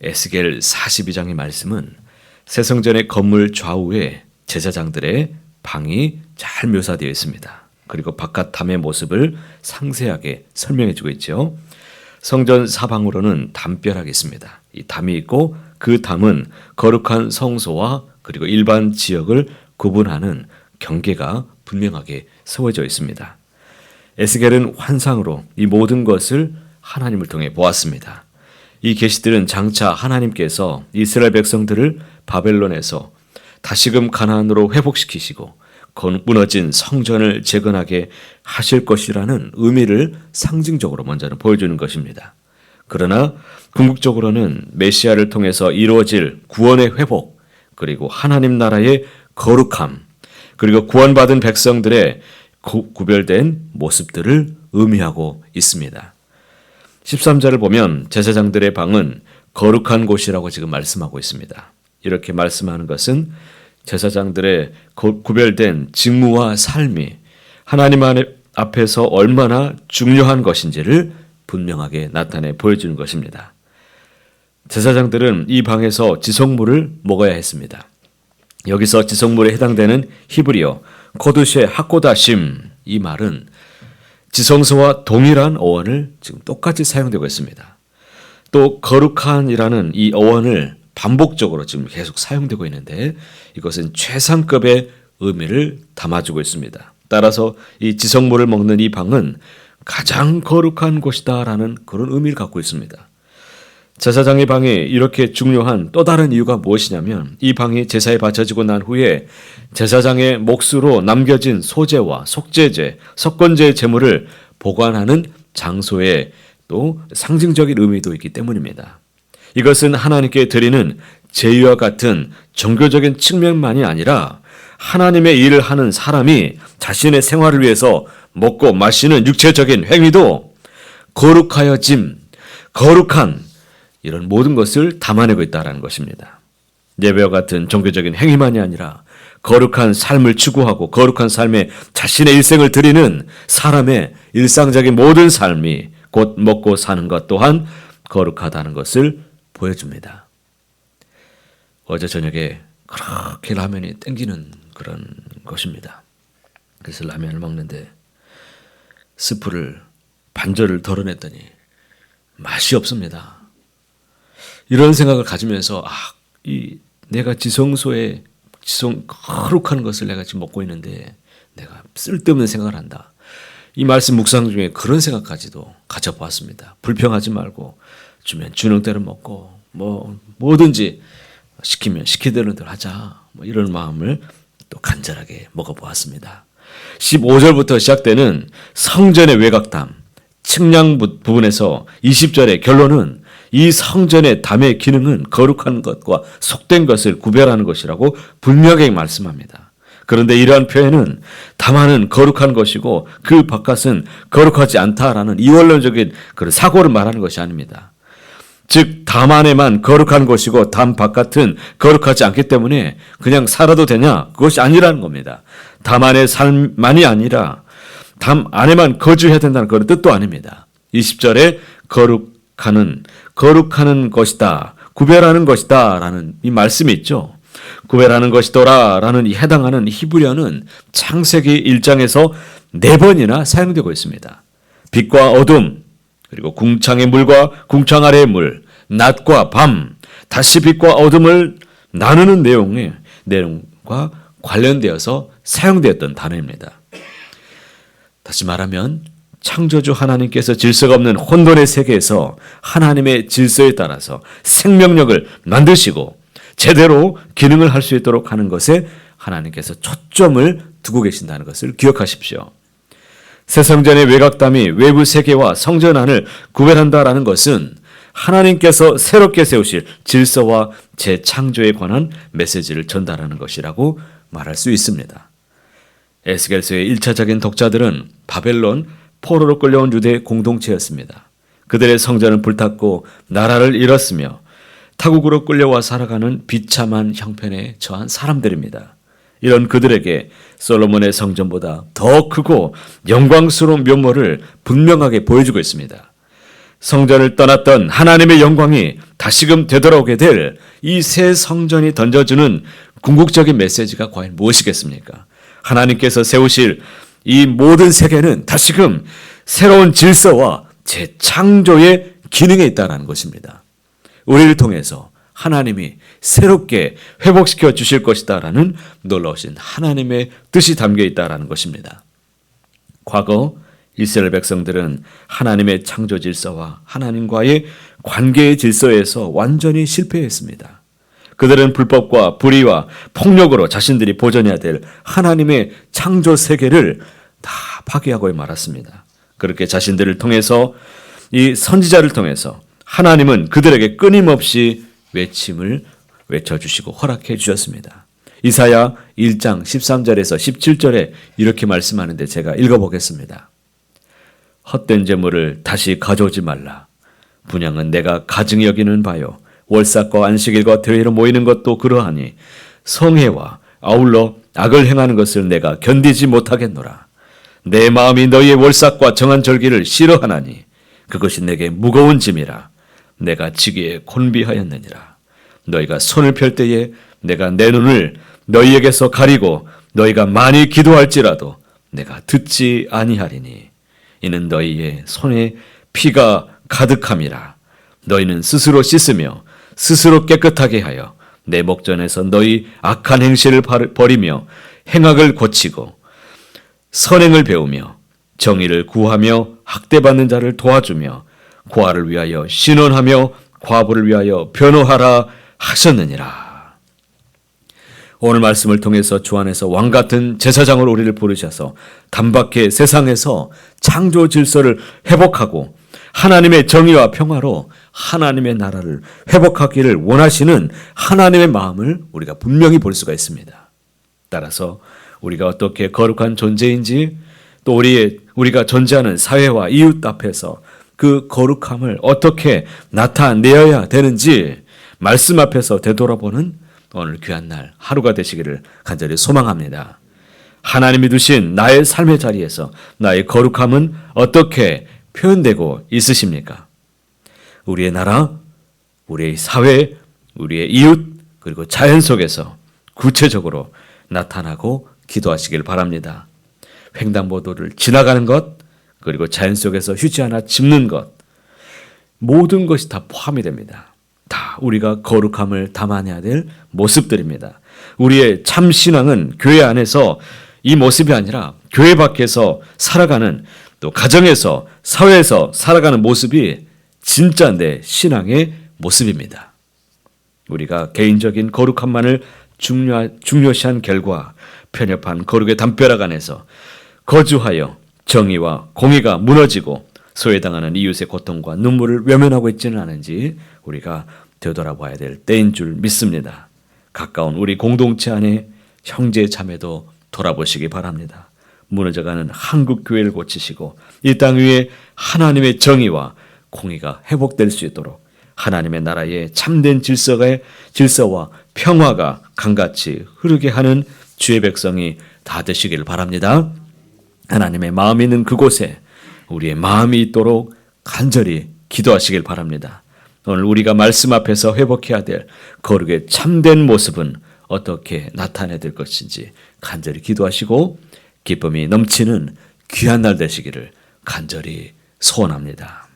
에스겔 42장의 말씀은 새 성전의 건물 좌우에 제사장들의 방이 잘 묘사되어 있습니다. 그리고 바깥 담의 모습을 상세하게 설명해 주고 있죠. 성전 사방으로는 담벼락이 있습니다. 이 담이 있고 그 담은 거룩한 성소와 그리고 일반 지역을 구분하는 경계가 분명하게 세워져 있습니다. 에스겔은 환상으로 이 모든 것을 하나님을 통해 보았습니다. 이 계시들은 장차 하나님께서 이스라엘 백성들을 바벨론에서 다시금 가나안으로 회복시키시고 무너진 성전을 재건하게 하실 것이라는 의미를 상징적으로 먼저는 보여주는 것입니다. 그러나 궁극적으로는 메시아를 통해서 이루어질 구원의 회복, 그리고 하나님 나라의 거룩함, 그리고 구원받은 백성들의 구별된 모습들을 의미하고 있습니다. 13절을 보면 제사장들의 방은 거룩한 곳이라고 지금 말씀하고 있습니다. 이렇게 말씀하는 것은 제사장들의 구별된 직무와 삶이 하나님 앞에서 얼마나 중요한 것인지를 분명하게 나타내 보여주는 것입니다. 제사장들은 이 방에서 지성물을 먹어야 했습니다. 여기서 지성물에 해당되는 히브리어 코드쉐 하코다심, 이 말은 지성소와 동일한 어원을 지금 똑같이 사용되고 있습니다. 또 거룩한이라는 이 어원을 반복적으로 지금 계속 사용되고 있는데 이것은 최상급의 의미를 담아주고 있습니다. 따라서 이 지성물을 먹는 이 방은 가장 거룩한 곳이다라는 그런 의미를 갖고 있습니다. 제사장의 방이 이렇게 중요한 또 다른 이유가 무엇이냐면 이 방이 제사에 바쳐지고 난 후에 제사장의 몫으로 남겨진 소제와 속죄제, 석건제의 제물을 보관하는 장소에 또 상징적인 의미도 있기 때문입니다. 이것은 하나님께 드리는 제의와 같은 종교적인 측면만이 아니라 하나님의 일을 하는 사람이 자신의 생활을 위해서 먹고 마시는 육체적인 행위도 거룩하여짐, 거룩한 이런 모든 것을 담아내고 있다는 것입니다. 예배와 같은 종교적인 행위만이 아니라 거룩한 삶을 추구하고 거룩한 삶에 자신의 일생을 드리는 사람의 일상적인 모든 삶이 곧 먹고 사는 것 또한 거룩하다는 것을 보여줍니다. 어제 저녁에 그렇게 라면이 땡기는 그런 것입니다. 그래서 라면을 먹는데 스프를 반절을 덜어냈더니 맛이 없습니다. 이런 생각을 가지면서 내가 지성소에 거룩한 것을 내가 지금 먹고 있는데 내가 쓸데없는 생각을 한다. 이 말씀 묵상 중에 그런 생각까지도 가져보았습니다. 불평하지 말고 주면 주는 대로 먹고 뭐든지 시키면 시키대로 하자. 이런 마음을 또 간절하게 먹어보았습니다. 15절부터 시작되는 성전의 외곽담, 측량 부분에서 20절의 결론은 이 성전의 담의 기능은 거룩한 것과 속된 것을 구별하는 것이라고 분명하게 말씀합니다. 그런데 이러한 표현은 담 안은 거룩한 것이고 그 바깥은 거룩하지 않다라는 이원론적인 그런 사고를 말하는 것이 아닙니다. 즉 담 안에만 거룩한 것이고 담 바깥은 거룩하지 않기 때문에 그냥 살아도 되냐? 그것이 아니라는 겁니다. 담 안의 삶만이 아니라 담 안에만 거주해야 된다는 그런 뜻도 아닙니다. 20절에 거룩하는 것이다. 구별하는 것이다. 라는 이 말씀이 있죠. 구별하는 것이더라. 라는 이 해당하는 히브리어는 창세기 1장에서 4번이나 사용되고 있습니다. 빛과 어둠, 그리고 궁창의 물과 궁창 아래의 물, 낮과 밤, 다시 빛과 어둠을 나누는 내용과 관련되어서 사용되었던 단어입니다. 다시 말하면 창조주 하나님께서 질서가 없는 혼돈의 세계에서 하나님의 질서에 따라서 생명력을 만드시고 제대로 기능을 할 수 있도록 하는 것에 하나님께서 초점을 두고 계신다는 것을 기억하십시오. 새 성전의 외곽담이 외부 세계와 성전 안을 구별한다라는 것은 하나님께서 새롭게 세우실 질서와 재창조에 관한 메시지를 전달하는 것이라고 말할 수 있습니다. 에스겔서의 1차적인 독자들은 바벨론 포로로 끌려온 유대 공동체였습니다. 그들의 성전은 불탔고 나라를 잃었으며 타국으로 끌려와 살아가는 비참한 형편에 처한 사람들입니다. 이런 그들에게 솔로몬의 성전보다 더 크고 영광스러운 면모를 분명하게 보여주고 있습니다. 성전을 떠났던 하나님의 영광이 다시금 되돌아오게 될 이 새 성전이 던져주는 궁극적인 메시지가 과연 무엇이겠습니까? 하나님께서 세우실 이 모든 세계는 다시금 새로운 질서와 재창조의 기능에 있다는 것입니다. 우리를 통해서 하나님이 새롭게 회복시켜 주실 것이다라는 놀라우신 하나님의 뜻이 담겨 있다는 것입니다. 과거 이스라엘 백성들은 하나님의 창조 질서와 하나님과의 관계의 질서에서 완전히 실패했습니다. 그들은 불법과 불의와 폭력으로 자신들이 보존해야 될 하나님의 창조 세계를 다 파괴하고 말았습니다. 그렇게 자신들을 통해서 이 선지자를 통해서 하나님은 그들에게 끊임없이 외침을 외쳐주시고 허락해 주셨습니다. 이사야 1장 13절에서 17절에 이렇게 말씀하는데 제가 읽어보겠습니다. 헛된 재물을 다시 가져오지 말라. 분향은 내가 가증히 여기는 바요. 월삭과 안식일과 대회로 모이는 것도 그러하니 성회와 아울러 악을 행하는 것을 내가 견디지 못하겠노라. 내 마음이 너희의 월삭과 정한 절기를 싫어하나니 그것이 내게 무거운 짐이라. 내가 지기에 곤비하였느니라. 너희가 손을 펼 때에 내가 내 눈을 너희에게서 가리고 너희가 많이 기도할지라도 내가 듣지 아니하리니 이는 너희의 손에 피가 가득함이라. 너희는 스스로 씻으며 스스로 깨끗하게 하여 내 목전에서 너희 악한 행실을 버리며 행악을 고치고 선행을 배우며 정의를 구하며 학대받는 자를 도와주며 고아를 위하여 신원하며 과부를 위하여 변호하라 하셨느니라. 오늘 말씀을 통해서 주 안에서 왕같은 제사장으로 우리를 부르셔서 단박에 세상에서 창조 질서를 회복하고 하나님의 정의와 평화로 하나님의 나라를 회복하기를 원하시는 하나님의 마음을 우리가 분명히 볼 수가 있습니다. 따라서 우리가 어떻게 거룩한 존재인지 또 우리가 존재하는 사회와 이웃 앞에서 그 거룩함을 어떻게 나타내어야 되는지 말씀 앞에서 되돌아보는 오늘 귀한 날 하루가 되시기를 간절히 소망합니다. 하나님이 두신 나의 삶의 자리에서 나의 거룩함은 어떻게 표현되고 있으십니까? 우리의 나라, 우리의 사회, 우리의 이웃, 그리고 자연 속에서 구체적으로 나타나고 기도하시길 바랍니다. 횡단보도를 지나가는 것, 그리고 자연 속에서 휴지 하나 짚는 것, 모든 것이 다 포함이 됩니다. 다 우리가 거룩함을 담아내야 될 모습들입니다. 우리의 참 신앙은 교회 안에서 이 모습이 아니라 교회 밖에서 살아가는, 또 가정에서 사회에서 살아가는 모습이 진짜 내 신앙의 모습입니다. 우리가 개인적인 거룩함만을 중요시한 결과 편협한 거룩의 담벼락 안에서 거주하여 정의와 공의가 무너지고 소외당하는 이웃의 고통과 눈물을 외면하고 있지는 않은지 우리가 되돌아봐야 될 때인 줄 믿습니다. 가까운 우리 공동체 안에 형제 자매도 돌아보시기 바랍니다. 무너져가는 한국 교회를 고치시고 이 땅 위에 하나님의 정의와 공의가 회복될 수 있도록 하나님의 나라의 참된 질서와 평화가 강같이 흐르게 하는 주의 백성이 다 되시길 바랍니다. 하나님의 마음이 있는 그곳에 우리의 마음이 있도록 간절히 기도하시길 바랍니다. 오늘 우리가 말씀 앞에서 회복해야 될 거룩의 참된 모습은 어떻게 나타내야 될 것인지 간절히 기도하시고 기쁨이 넘치는 귀한 날 되시기를 간절히 소원합니다.